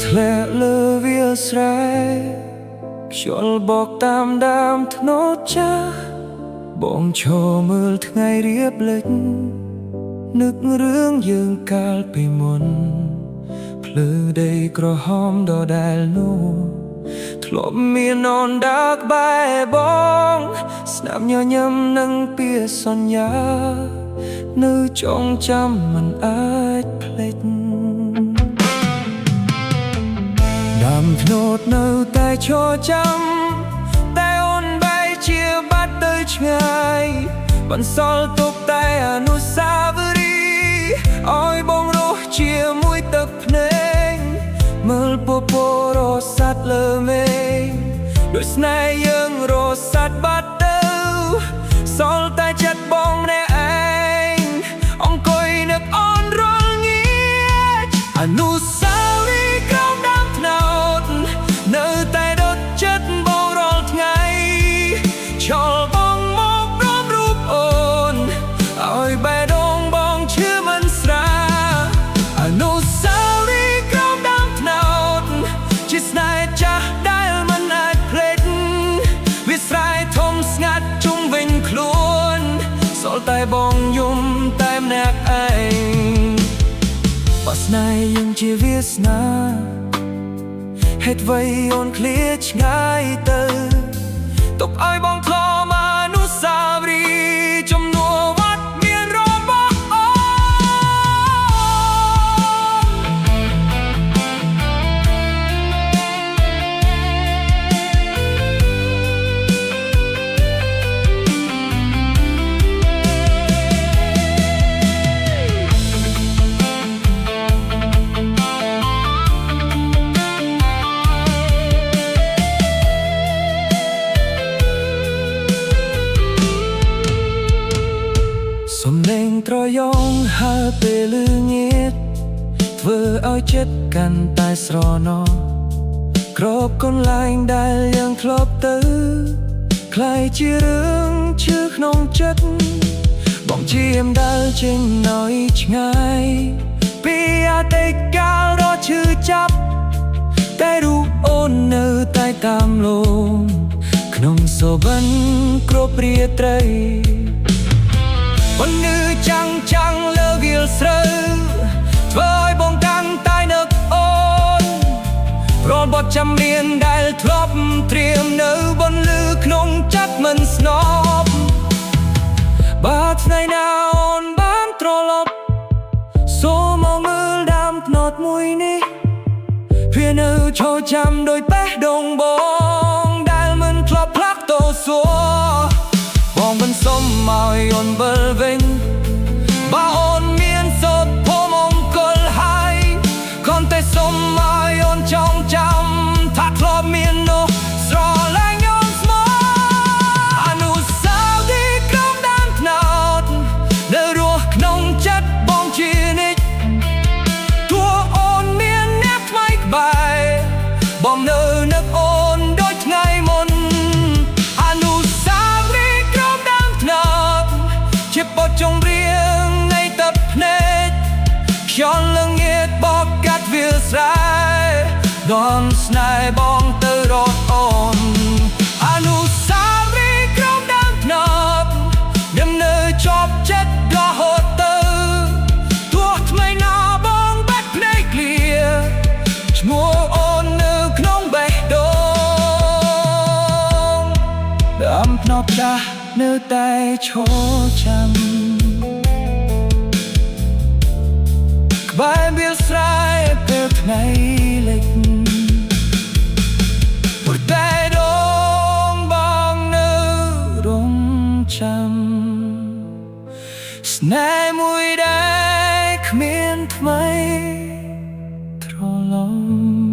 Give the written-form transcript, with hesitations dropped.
ធ្លាក់លើវាលស្រែខ្យល់បកតាមដើមថ្នោតចាស់បងឈរមើលថ្ងៃរៀបលិចនឹករឿងយើងកាលពីមុនភ្លឺដីក្រហមដដែលនោះធ្លាប់មានននដើរក្បែរបងស្នាមញញឹមនឹងពាក្យសន្យានៅចងចាំមិនអាចភ្លេចដើមធ្នោតនៅតែឈរចាំតែអូនបែរជាបាត់ទៅឆ្ងាយបន្សល់ទុកតែអនុស្សាវរីយ៍ឲ្យបងរស់ជាមួយទឹកភ្នែកមើលពពករស័តលើមេឃដោយស្នេហ៍យើងរស័តបាត់ទៅសល់តែចិត្តបងម្នាក់ឯងអង្គុយនឹកអូនរាល់ងាអនុស្សាវរីយ៍ក្រោមដើមត្នោតនៅតែដុតចិត្តបងរាល់ថ្ងៃឈល់បងមកព្រមរូបអូនឲ្យបេះដូងបងឈឺមិនស្រាអនុស្សាវរីយ៍ក្រោមដើមត្នោតជាស្នេហ៍ចាស់ដែលមិនអាចភ្លេចវាស្រែធំស្ងាត់ជុំវិញខ្លួនសល់តែបងយំតែម្នាក់ឯងបើស្នេហ៍យើងជាវាសនាហេតុអ្វីអូនឃ្លាតឆ្ងាយទៅទុកឲ្យបងធ្លាប់អនុស្សាវរីយ៍ចំនួនវត្តមានរបស់អូសំឡេងត្រយងហើរពេលឮងាតធ្វើឲ្យចិត្តកាន់តែស្រណោក្របកន្លែងដែលយើងធ្លាប់ទៅคล้ายជារឿងឈឺក្នុងចិត្តបងជាមដាល់ចេញឲ្យឆ្ងាយពីអតីតកាលរត់ឈឺចាប់តែរូបអូននៅតែតាមលងក្នុងសុបិនគ្រប់រាត្រីបន្ងឺចាំងលើវាលស្រូវធ្វើឲ្យបងកាន់តែនឹកអូនរាល់បទចម្រៀងដែលធ្លាប់ត្រៀមនៅបន្លឺក្នុងចិត្តមិនស្នប់បើថ្ងៃណាអូនបានត្រឡប់សូមមកមើលដើមត្នោតមួយនេះវានៅឈរចាំដោយបេះដូងបងដែលមិនធ្លាប់ផ្លាក់តស៊ូបងមិនសុំឲ្យអូនវិលវិញបើអូនមានសុខភមង្គលហើយគ្រាន់តែសុំឲ្យអូនចងចាំថាធ្លាប់មាននោះស្រឡាញ់អូនស្មោះអនុស្សាវរីយ៍ក្រោមដើមត្នោតនៅរស់ក្នុងចិត្តបងជានិច្ចទោះអូនមានអ្នកថ្មីក្បែរបងនៅនឹកអូនដូចថ្ងៃមុនជាបទចម្រៀងនៃទឹកភ្នែកខ្យល់ល្ងាតបកកាត់វាលស្រែនាំស្នេហ៍បងទៅរកអូនអនុស្សាវរីយ៍ក្រោមដើមត្នោតនឹងនៅជាប់ចិត្តរហូតទៅទោះថ្មីណាបងបាត់ភ្នែកឃ្លាឈ្មោះអូននៅក្នុងបេះដូងដើមត្នោតចាស់នៅតែឈរចាំក្បែរវាលស្រែពេលថ្ងៃលិចព្រោះតែដងបងនៅរងចាំស្នេហ៍មួយដែលគ្មានថ្មីត្រឡប់